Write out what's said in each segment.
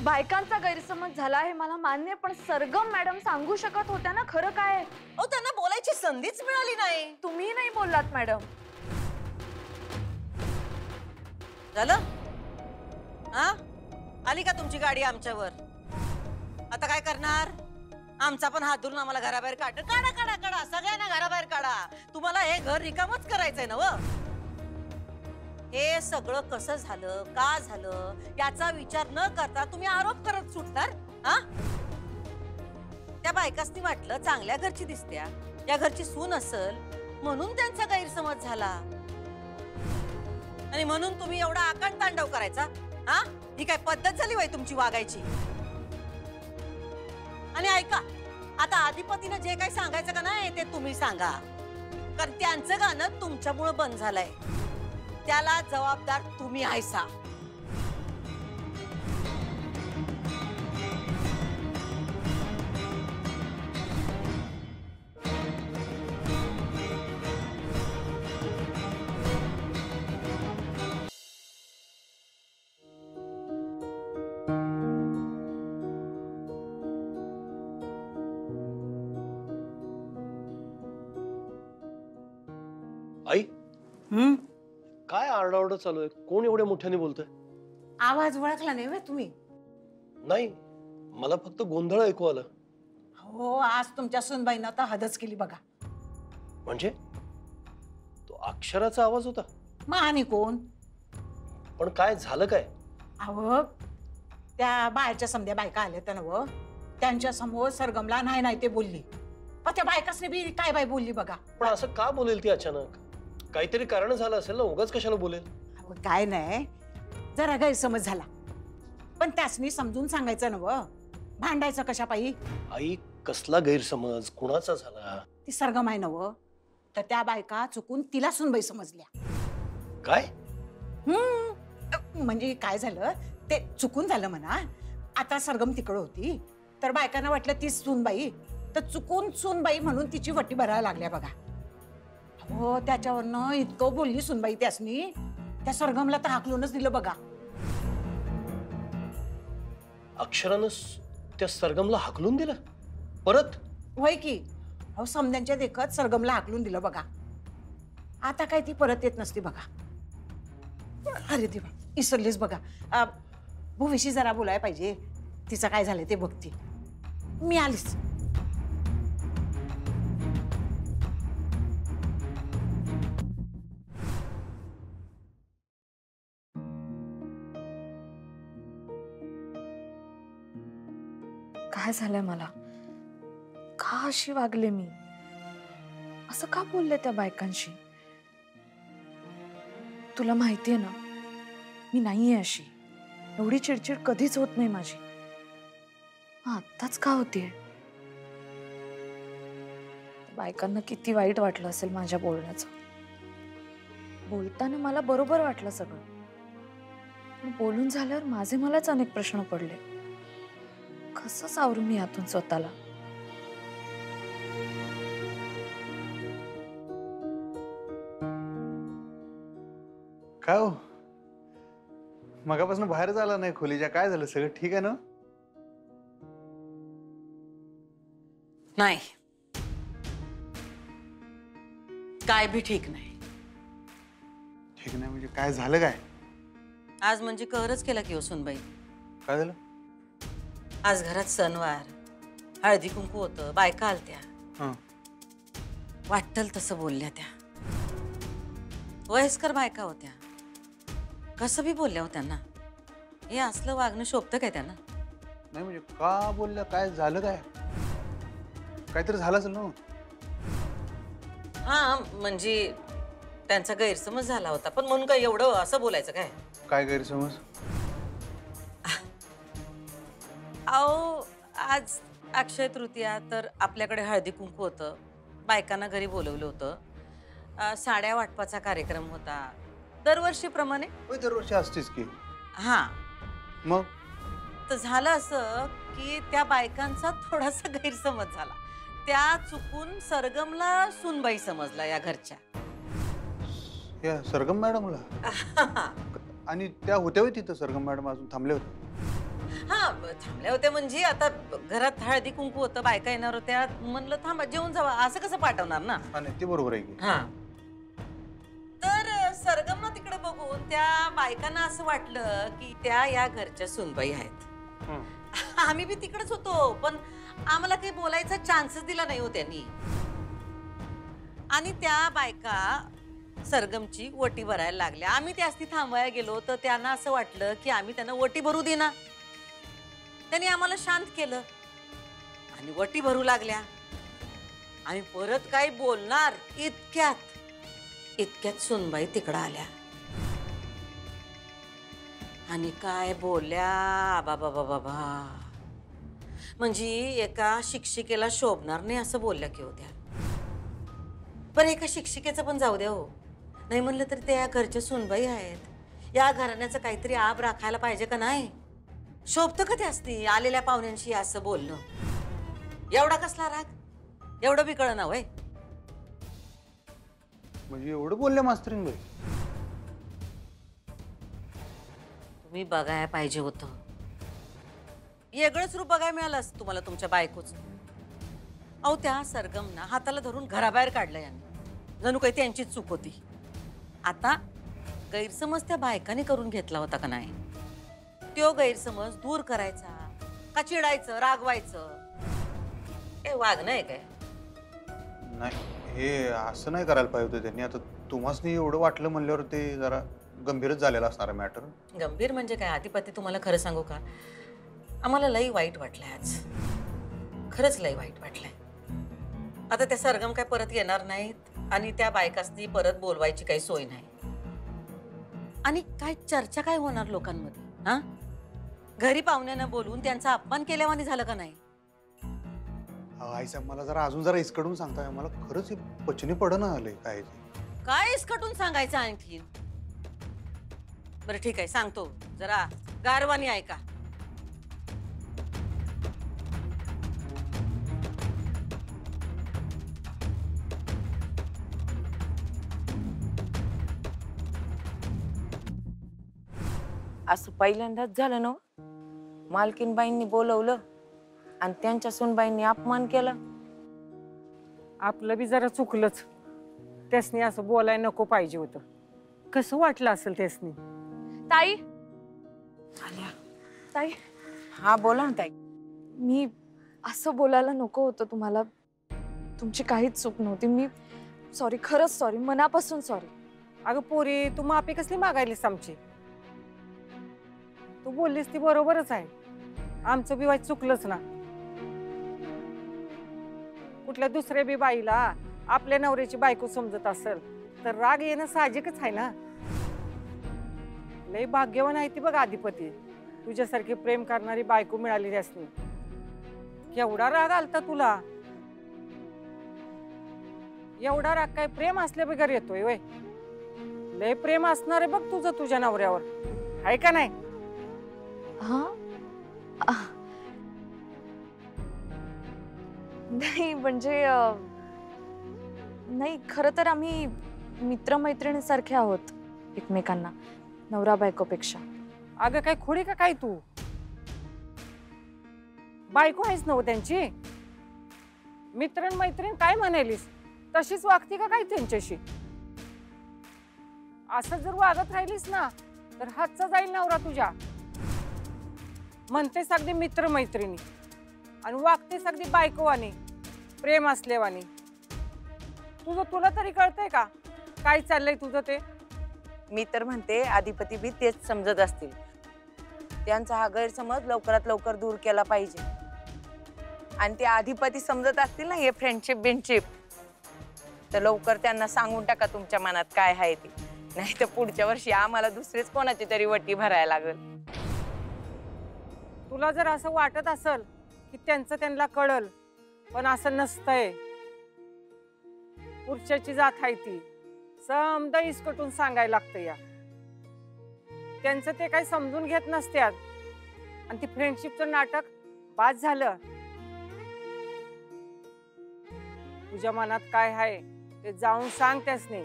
बायकांचा गैरसमज झाला हे मला मान्य, पण सरगम मॅडम सांगू शकत होत्या ना खरं काय. अहो त्यांना बोलायची संधीच मिळाली नाही. तुम्ही नाही बोललात मॅडम. झालं? हा, आली का तुमची गाडी आमच्यावर? आता काय करणार? आमचा पण हात धरून आम्हाला घराबाहेर काढ. काढा काढा काढा, सगळ्यांना घराबाहेर काढा. तुम्हाला हे घर रिकामच करायचंय ना व? हे सगळं कसं झालं, का झालं याचा विचार न करता तुम्ही आरोप करत सुटणार? हा, त्या बायकासनी वाटलं चांगल्या घरची दिसत्या, या घरची सून असल म्हणून त्यांचा गैरसमज झाला आणि म्हणून तुम्ही एवढा आकांड तांडव करायचा. हा, ही काय पद्धत झाली बाई तुमची वागायची? आणि ऐका, आता अधिपतीनं जे काही सांगायचं का नाही ते तुम्ही सांगा, कारण त्यांचं गाणं तुमच्यामुळे बंद झालंय. त्याला जबाबदार तुम्ही आहेसा. आई, काय आरडाओरड चालू आहे? कोण एवढ्या मोठ्याने बोलतोय? आवाज ओळखला नाही व्हय तुम्ही? नाही, मला फक्त गोंधळ ऐकू आलं. हो, आज तुमच्या सुनबाईनं तर हदच केली बघा. म्हणजे तो अक्षराचा आवाज होता? मग आणि कोण? पण काय झालं काय? अहो, त्या बाहेरच्या समध्या बायका आल्या त्या नव, त्यांच्या समोर सरगमला नाही नाही ते बोलली. पण त्या बायकासने बी काय बाय बोलली बघा. पण असं का बोलेल ती अचानक? काहीतरी कारण झालं असेल ना, उगाच कशाला बोलेल? काय नाही, जरा गैरसमज झाला, पण त्यासनी समजून सांगायचं नव, भांडायचं कशा पायी? आई, कसला गैरसमज, कुणाचा झाला? ती सरगम आहे नव, तर त्या बायका चुकून तिला सुनबाई समजल्या. काय? म्हणजे काय झालं ते चुकून झालं म्हणा. आता सरगम तिकडं होती, तर बायकांना वाटलं ती सुनबाई, तर चुकून सुनबाई म्हणून तिची वट्टी भरायला लागल्या बघा. हो, त्याच्यावरनं इतकं बोलली सुनबाई त्यासनी, त्या सरगमला तर हाकलूनच दिलं बघा. अक्षरानं त्या सरगमला हाकलून दिलं परत? होय की. अहो, समध्यांच्या देखत सरगमला हाकलून दिलं बघा. आता काय ती परत येत नसती बघा. अरे देवा, इसरलीच बघा. भूविशी जरा बोलायला पाहिजे, तिचं काय झालं ते बघते. मी आलीच. काय झालंय मला? का अशी वागले मी? असं का बोलले त्या बायकांशी? तुला माहितीये ना, मी नाहीये अशी. एवढी चिडचिड कधीच होत नाही माझी. आत्ताच का होतीये? बायकांना किती वाईट वाटलं असेल माझ्या बोलण्याचं. बोलताना मला बरोबर वाटलं सगळं, पण बोलून झाल्यावर माझे मलाच अनेक प्रश्न पडले. कसं सावरू मी यातून स्वतःला? काय हो, मगापासून बाहेर झाला नाही खोलीच्या? काय झालं, सगळं ठीक आहे ना? नाही, काय भी ठीक नाही. ठीक नाही म्हणजे काय झालं? काय आज म्हणजे कहरच केला की हो सुनबाई. काय झालं? आज घरात सणवार, हळदी कुंकू होतं, बायका आलत्या. वाटल तसं बोलल्या त्या. वयस्कर बायका होत्या, कसं बी बोलल्या हो त्यांना. हे असलं वागणं शोभतं काय त्यांना? नाही म्हणजे का बोलल्या? काय झालं? काय काहीतरी झालं असेल ना? हा, म्हणजे त्यांचा गैरसमज झाला होता, पण म्हणून काय एवढं असं बोलायचं काय? काय गैरसमज? अहो, आज अक्षय तृतीया, तर आपल्याकडे हळदी कुंकू होतं, बायकांना घरी बोलवलं होतं, साड्या वाटपाचा कार्यक्रम होता दरवर्षीप्रमाणे. दरवर्षी असतेच की. हा, मग तर झालं असं की त्या बायकांचा थोडासा गैरसमज झाला. त्या चुकून सरगमला सुनबाई समजला या घरच्या. या सरगम मॅडमला? आणि त्या होत्या होय तिथं? सरगम मॅडम अजून थांबले होते? हा थांबल्या होत्या म्हणजे आता घरात हळदी कुंकू होतं, बायका येणार होत्या, म्हणलं थांबा जेवून जावा, असं कसं पाठवणार ना. हा नाही ते बरोबर आहे की. हा तर सरगमनं तिकडे बघून त्या बायकांना असं वाटलं की त्या या घरच्या सुनबाई आहेत. आम्ही बी तिकडेच होतो, पण आम्हाला काही बोलायचा चान्सच दिला नाही हो त्यांनी. आणि त्या बायका सरगमची वटी भरायला लागल्या. आम्ही त्यासनी थांबवायला गेलो तर त्यांना असं वाटलं की आम्ही त्यांना वटी भरू देना. त्यांनी आम्हाला शांत केलं आणि वटी भरू लागल्या. आम्ही परत काय बोलणार इतक्यात सुनबाई तिकडं आल्या आणि काय बोलल्या बाबा बाबा बा, म्हणजे एका शिक्षिकेला शोभणार नाही असं बोलल्या की होत्या. पण एका शिक्षिकेचं पण जाऊ द्या हो, नाही म्हणलं तरी त्या या घरच्या सुनबाई आहेत. या घराण्याचं काहीतरी आब राखायला पाहिजे का नाही? शोभतं का त्यासनी आलेल्या पाहुण्यांशी असं बोलणं? एवढा कसला राग? एवढं बी कळना होय. म्हणजे एवढं बोलल्या मास्तरीन बाई? तुम्ही बघायला पाहिजे होतं. वेगळंच रूप बघायला मिळालं असतं तुम्हाला तुमच्या बायकोचं. अहो त्या सरगमना हाताला धरून घराबाहेर काढलं यांनी, जणू काही त्यांचीच चूक होती. आता गैरसमज त्या बायकाने करून घेतला होता का नाही? तो गैरसमज दूर करायचा का चिडायचं रागवायचं? हे वागणं आहे काय? नाही हे असं नाही करायला पाहिजे होतं त्यांनी. आता तुम्हासनी एवढं वाटलं म्हणल्यावर ते जरा गंभीरच झालेला असणार आहे मॅटर. गंभीर म्हणजे काय आधिपती, तुम्हाला खरं सांगू का, आम्हाला लई वाईट वाटलंय आज. खरंच लई वाईट वाटलंय. आता त्या सरगम काय परत येणार नाहीत आणि त्या बायकासनी परत बोलवायची काही सोय नाही. आणि काय चर्चा काय होणार लोकांमध्ये? हा, घरी पाहुण्यांना बोलवून त्यांचा अपमान केल्यावानी झालं का नाही? आईसाहेब मला जरा अजून जरा इसकडून सांगताय, मला खरंच पचनी पडणं आलंय काय ते. काय इसकटून सांगायचं आणखीन? बरं ठीक आहे सांगतो, जरा गारवानी ऐका. असं पहिल्यांदाच झालं ना, मालकीनबाईंनी बोलवलं आणि त्यांच्या सुनबाईंनी अपमान केला. आपलं बी जरा चुकलंच. त्यासनी असं बोलायला नको पाहिजे होतं. कसं वाटलं असेल त्यासनी? ताई, ताई हा बोला ना ताई. मी असं बोलायला नको होतं तुम्हाला. तुमची काहीच चूक नव्हती. मी सॉरी, खरंच सॉरी, मनापासून सॉरी. अगं पोरी, तू माफी कसली मागायलीस आमची? तू बोललीस ती बरोबरच आहे. आमचं बी वाईट चुकलंच ना. कुठल्या दुसऱ्या बी बाईला आपल्या नवऱ्याची बायको समजत असेल तर राग येणं साहजिकच आहे ना. लय भाग्यवान आहे ती बघ आधिपती, तुझ्यासारखी प्रेम करणारी बायको मिळाली त्यासनी. केवढा राग आलता तुला? एवढा राग काय प्रेम असल्या बगर येतोय वय? लय प्रेम असणार आहे बघ तुझं तुझ्या नवऱ्यावर, आहे का नाही? हा, नाही म्हणजे नाही, खरं तर आम्ही मित्रमैत्रिणीसारखे आहोत एकमेकांना, नवरा बायकोपेक्षा. अगं काय खोडी का काय तू? बायको आहेस नव त्यांची? मित्रण मैत्रीण काय म्हणालीस तशीच वागती का काय त्यांच्याशी? असं जर वागत राहिलीस ना तर हातचा जाईल नवरा तुझ्या. म्हणतेस अगदी मित्र मैत्रिणी आणि वागतेस अगदी बायकोवानी, प्रेम असलेवानी. तुला तरी कळतंय का काय चाललंय तुझं ते? मी तर म्हणते अधिपती बी तेच समजत असतील. त्यांचा हा गैरसमज लवकरात लवकर दूर केला पाहिजे. आणि ते अधिपती समजत असतील ना हे फ्रेंडशिप बिनशिप, तर लवकर त्यांना सांगून टाका तुमच्या मनात काय आहे ते. नाही तर पुढच्या वर्षी आम्हाला दुसरीच कोणाची तरी वटी भरायला लागेल. तुला जर असं वाटत असेल की त्यांचं त्यांना कळल, पण असं नसतंय. पुरुषाची जात आहे ती, समद इसकटून सांगायला लागतं या. त्यांचं ते काही समजून घेत नसत्यात आणि ती फ्रेंडशिपचं नाटक बाद झालं. तुझ्या मनात काय आहे ते जाऊन सांग त्यासनी.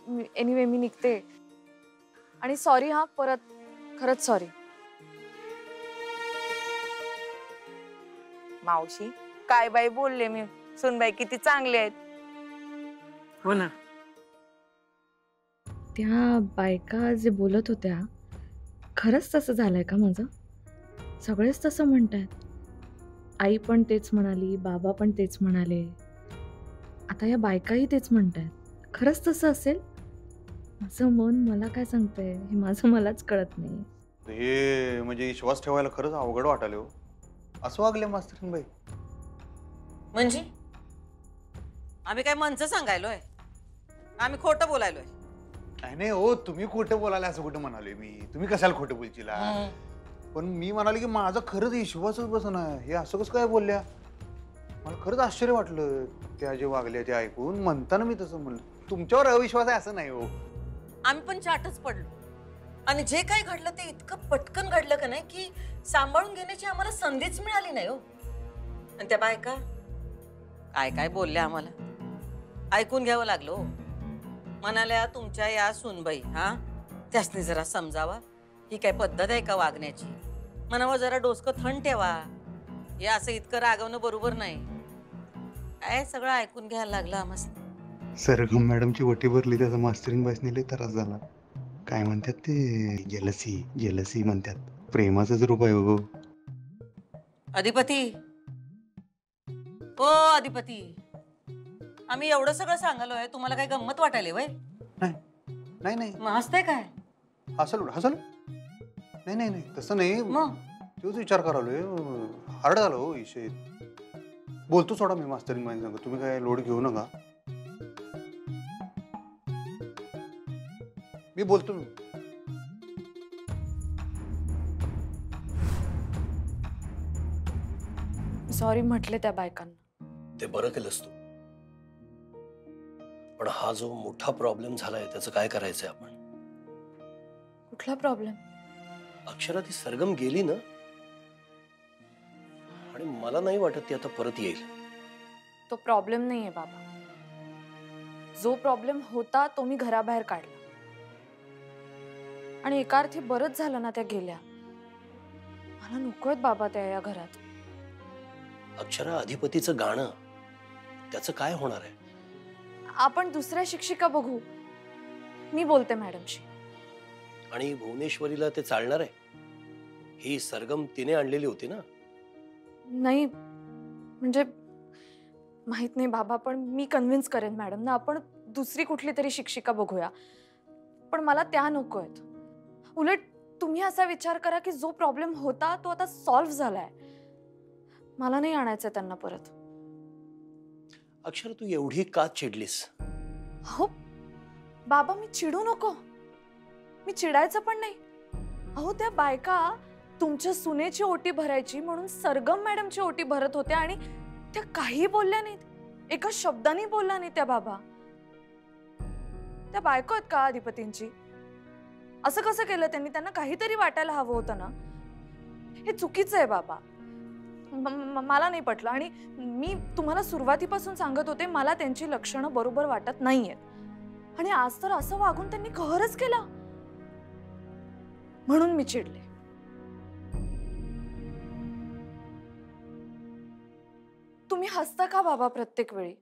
एनिवे मी निघते. आणि सॉरी हा, परत खरंच सॉरी. मावशी काय बाई बोलले मी, सुनबाई किती चांगले आहेत. हो ना. त्या बायका जे बोलत होत्या खरंच तसं झालंय का माझं? सगळेच तसं म्हणतायत. आई पण तेच म्हणाली, बाबा पण तेच म्हणाले, आता या बायकाही तेच म्हणतायत. खरंच तसं असेल? माझं मन मला काय सांगतंय हे माझं मलाच कळत नाही. हे म्हणजे विश्वास ठेवायला खरंच अवघड वाटाले हो. असं वागले मास्तरीनबाई? म्हणजे आम्ही काय मनचं सांगायलोय? आम्ही खोटं बोलायलोय? नाही नाही हो, तुम्ही खोटं बोलायला असं कुठं म्हणाले मी? तुम्ही कशाला खोटं बोलचिला? पण मी म्हणाले की माझा खरंच विश्वासच बसना. हे असं कसं काय बोलल्या? मला खरंच आश्चर्य वाटलं त्या जे वागल्या ते ऐकून. म्हणताना मी तसं म्हणलं. तुमच्यावर अविश्वास आहे असं नाही हो. आम्ही पण चाटच पडलो. आणि जे काही घडलं ते इतकं पटकन घडलं का नाही की सांभाळून घेण्याची आम्हाला संधीच मिळाली नाही हो. आणि त्या बायका काय काय बोलल्या आम्हाला ऐकून घ्यावं लागलो. म्हणाल्या तुमच्या या सुनबाई त्यासनी जरा समजावा, ही काय पद्धत आहे का वागण्याची? म्हणावं जरा डोसकं थंड ठेवा, हे असं इतकं रागवणं बरोबर नाही. काय सगळं ऐकून घ्यायला लागलं आम्हाला. सरगम मॅडमची वटी भरली, त्याचा मास्तरीनबाईसनी लय त्रास झाला. काय म्हणतात ते, जेलसी जेलसी म्हणतात. प्रेमाचंच रूप आहे हो. अधिपती, ओ अधिपती, आम्ही एवढं सगळं सांगलोय, तुम्हाला काय गंमत वाटायली वय? नाही नाही मग हसते काय? Hustle hustle. नाही नाही नाही तसं नाही. मग तोच विचार करालोय. हार्ड झालं हो विषय. बोलतो सोडा मी मास्तरीनबाई सांग, तुम्ही काय लोड घेऊ नका. मी बोलतो. सॉरी म्हटले त्या बायकांना. ते बरं केलंस तू. पण हा जो मोठा प्रॉब्लेम झालाय त्याचं काय करायचंय आपण? कुठला प्रॉब्लेम? अक्षरा, ती सरगम गेली ना, आणि मला नाही वाटत ती आता परत येईल. तो प्रॉब्लेम नाहीये बाबा. जो प्रॉब्लेम होता तो मी घराबाहेर काढला. आणि एका अर्थी बरंच झालं ना त्या गेल्या. मला नकोत बाबा त्या या घरात. अक्षरा, अधिपतीचं गाणं त्याचं काय होणार आहे? आपण दुसऱ्या शिक्षिका बघू. मी बोलते मॅडमशी. आणि भुवनेश्वरीला ते चालणार आहे? ही सरगम तिने आणलेली होती ना? नाही म्हणजे माहित नाही बाबा, पण मी कन्व्हिन्स करेन मॅडम ना. आपण दुसरी कुठली तरी शिक्षिका बघूया. पण मला त्या नको आहेत. उलट तुम्ही असा विचार करा की जो प्रॉब्लेम होता तो आता सॉल्व्ह झालाय. मला नाही आणायचं त्यांना परत. अक्षरा, तू एवढी का चिडलीस? हो बाबा, मी चिडू नको. मी चिडायचं पण नाही. अहो त्या बायका तुमच्या सुनेची ओटी भरायची म्हणून सरगम मॅडमची ओटी भरत होत्या आणि त्या काही बोलल्या नाहीत. एका शब्दाने बोलला नाही त्या बाबा. त्या बायको आहेत का अधिपतींची? असं कसं केलं त्यांनी? त्यांना काहीतरी वाटायला हवं होतं ना. हे चुकीचं आहे बाबा. मला नाही पटलं. आणि मी तुम्हाला सुरुवातीपासून सांगत होते मला त्यांची लक्षणं बरोबर वाटत नाहीयेत. आणि आज तर असं वागून त्यांनी कहरच केला. म्हणून मी चिडले. तुम्ही हसता का बाबा प्रत्येक वेळी?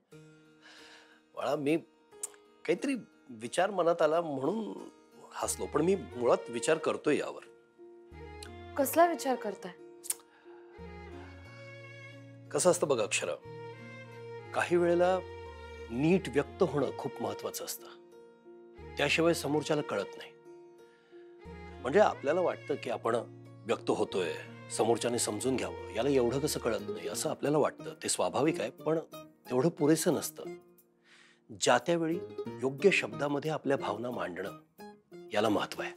बाळा, मी काहीतरी विचार मनात आला म्हणून हसलो, पण मी मुळात विचार करतोय यावर. कसला विचार करताय? कसं असतं बघ अक्षरा, काही वेळेला नीट व्यक्त होणं खूप महत्वाचं असतं. त्याशिवाय समोरच्याला कळत नाही. म्हणजे आपल्याला वाटतं की आपण व्यक्त होतोय, समोरच्याने समजून घ्यावं, याला एवढं कसं कळत नाही असं आपल्याला वाटतं. ते स्वाभाविक आहे, पण तेवढं पुरेसं नसतं. ज्या त्यावेळी योग्य शब्दामध्ये आपल्या भावना मांडणं याला महत्व आहे.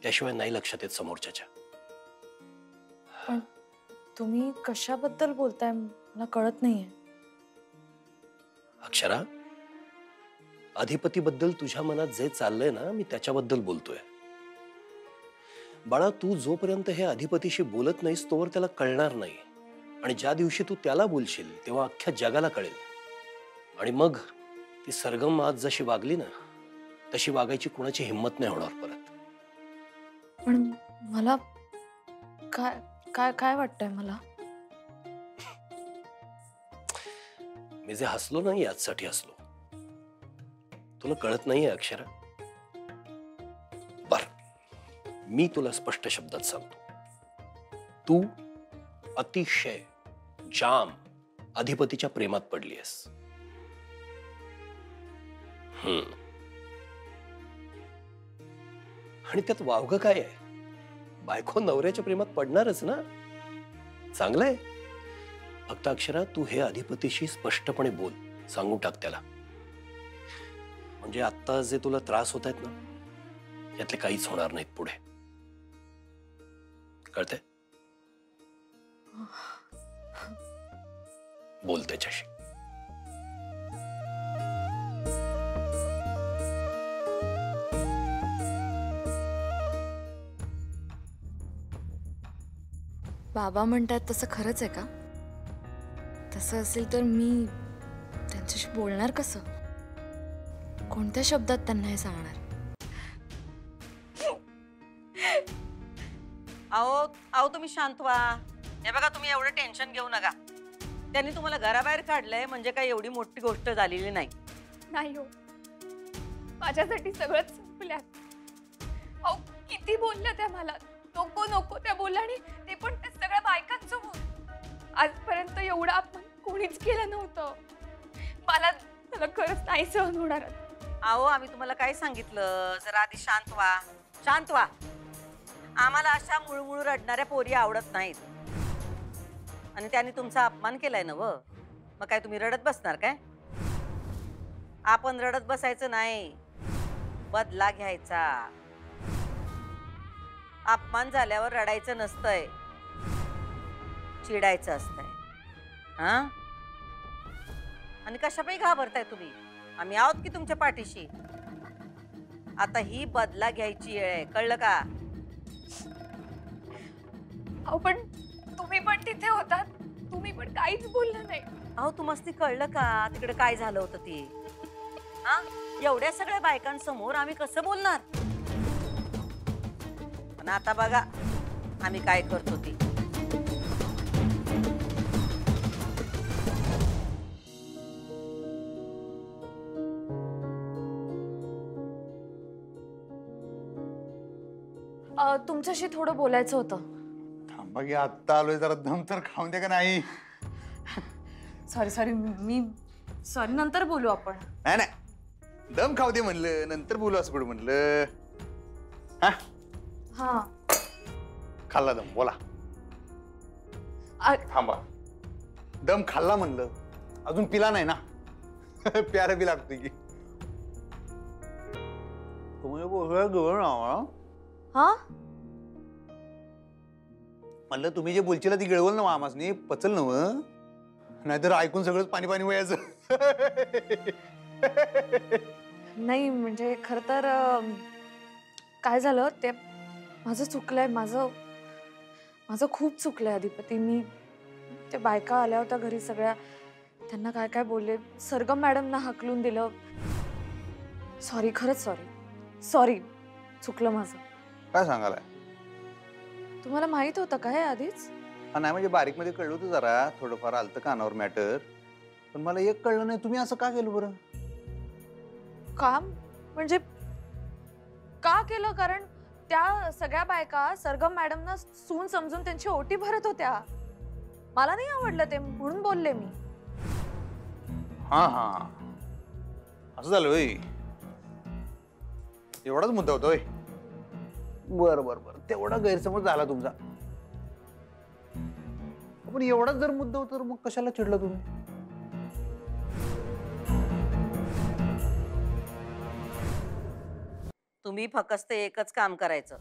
त्याशिवाय नाही लक्षात येत समोरच्याच्या. पण तुम्ही कशाबद्दल बोलताय मला कळत नाहीये. अक्षरा, अधिपतीबद्दल तुझ्या मनात जे चाललंय ना, मी त्याच्याबद्दल बोलतोय. बाळा, तू जोपर्यंत हे अधिपतीशी बोलत नाहीस तोवर त्याला कळणार नाही. आणि ज्या दिवशी तू त्याला बोलशील तेव्हा अख्ख्या जगाला कळेल. आणि मग ती सरगम आज जशी वागली ना तशी वागायची कुणाची हिंमत नाही होणार परत. पण मला काय काय काय वाटतंय मला? मी जे हसलो नाही याचसाठी हसलो. तुला कळत नाहीये अक्षरा? बर, मी तुला स्पष्ट शब्दात सांगतो, तू अतिशय जाम अधिपतीच्या प्रेमात पडलीयस. आणि त्यात वावगं काय आहे? बायको नवऱ्याच्या प्रेमात पडणारच ना. चांगलंय. फक्त अक्षरा, तू हे अधिपतीशी स्पष्टपणे बोल, सांगून टाक त्याला. म्हणजे आता जे तुला त्रास होत आहेत ना, यातले काहीच होणार नाहीत पुढे. कळतंय? बोल त्याच्याशी. बाबा म्हणतात तसं खरंच आहे का? तसं असेल तर मी त्यांच्याशी बोलणार कसं? कोणत्या शब्दात त्यांना हे सांगणार? अहो तुम्ही शांत व्हा. हे बघा, तुम्ही एवढं टेन्शन घेऊ नका. त्यांनी तुम्हाला घराबाहेर काढलंय म्हणजे काही एवढी मोठी गोष्ट झालेली नाही. नाही हो, माझ्यासाठी सगळंच संपल्यात. अहो किती बोलल्या त्या मला, नको नको त्या बोलल्या, आणि ते पण त्या सगळ्या बायकांसमोर. आजपर्यंत एवढा अपमान कोणीच केलं नव्हतं. मला खरंच नाही सहन होणार. अहो आम्ही तुम्हाला काय सांगितलं? जरा आधी शांत व्हा, शांत व्हा. आम्हाला अशा मुळमुळ रडणाऱ्या पोरी आवडत नाहीत. आणि त्यांनी तुमचा अपमान केलाय ना व, मग काय तुम्ही रडत बसणार काय? आपण रडत बसायचं नाही, बदला घ्यायचा. अपमान झाल्यावर रडायचं नसतंय, चिडायचं असतंय. हा? आणि कशापायी घाबरताय तुम्ही? आम्ही आहोत की तुमच्या पाठीशी. आता ही बदला घ्यायची वेळ आहे, कळलं का? अहो पण तुम्ही पण तिथे होतात, तुम्ही पण काहीच बोललं नाही. अहो तुम्हाला कळलं का तिकडे काय झालं होतं ते? हा? एवढ्या सगळ्या बायकांसमोर आम्ही कसं बोलणार? पण आता बघा आम्ही काय करतो ते. तुमच्याशी थोडं बोलायचं होतं. थांबा की, आत्ता आलोय, जरा दम तर खाऊन दे का नाही? सॉरी मी सॉरी, नंतर बोलू आपण. नाही नाही, दम खाऊ दे म्हणलं, नंतर बोलू असं कुठं म्हणलं? हा, हा. खाल्ला दम, बोला. थांबा, दम खाल्ला म्हणलं, अजून पिला नाही ना? प्यारा बी लागतोय की. तुम्ही बोल हा, म्हणलं तुम्ही जे बोलशीला ती गिळवल ना आमासनी, पचल नव, नाहीतर ऐकून सगळंच पाणी पाणी वयाचं. नाही म्हणजे खर तर काय झालं ते, माझं चुकलंय. माझं खूप चुकलंय अधिपती. मी त्या बायका आल्या होत्या घरी सगळ्या, त्यांना काय काय बोलले, सरगम मॅडमना हाकलून दिलं. सॉरी, खरंच सॉरी, चुकलं माझं. काय सांगालाय? तुम्हाला माहित होतं का हे आधीच? नाही म्हणजे बारीक मध्ये कळलं होतं, जरा थोडंफार आलतं कानावर मॅटर, पण मला एक कळलं नाही, तुम्ही असं का केलं बरं? काम म्हणजे का केलं? कारण त्या सगळ्या बायका सरगम मॅडमना सून समजून त्यांची ओटी भरत होत्या. मला नाही आवडलं ते, म्हणून बोलले मी. हा हा, असं झालं होय? एवढाच मुद्दा होता होय? बर बर बर, तेवढा गैरसमज झाला तुमचा. पण एवढाच जर मुद्दा होता तर मग कशाला चिडला तुम्ही? तुम्ही फक्त एकच काम करायचं,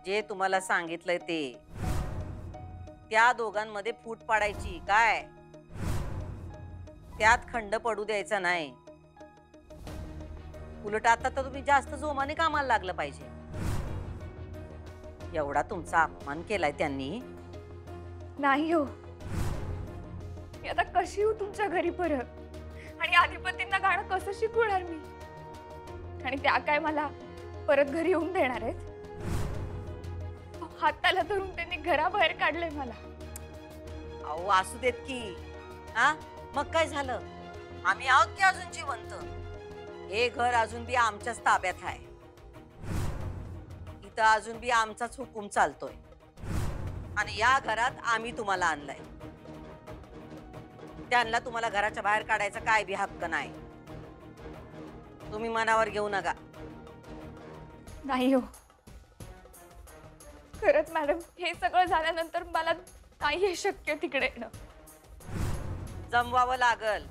जे तुम्हाला सांगितलंय ते. त्या दोघांमध्ये फूट पाडायची, काय त्यात खंड पडू द्यायचा नाही. उलट आता तर तुम्ही जास्त जोमाने कामाला लागलं पाहिजे. एवढा तुमचा अपमान केलाय त्यांनी. नाही हो, मी आता कशी येऊ तुमच्या घरी परत, आणि अधिपतींना गाणं कसं शिकवणार मी? आणि त्या काय मला परत घरी येऊन देणार आहेत? हाताला धरून त्यांनी घराबाहेर काढलंय मला. अहो असू देत की. हा मग काय झालं, आम्ही आहोत की अजून जिवंत. हे घर अजून बी आमच्याच ताब्यात आहे. इथं अजून बी आमचाच हुकूम चालतोय आणि या घरात आम्ही तुम्हाला आणलंय. त्यांना तुम्हाला घराच्या बाहेर काढायचा काय बी हक्क नाही. तुम्ही मनावर घेऊ नका. नाही हो, खरंच मॅडम, हे सगळं झाल्यानंतर मला नाही हे शक्य तिकडे येणं. जमवावं लागल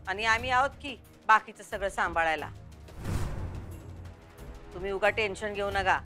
आणि आम्ही आहोत की बाकीचं सगळं सांभाळायला. तुम्ही उगा टेन्शन घेऊ नका.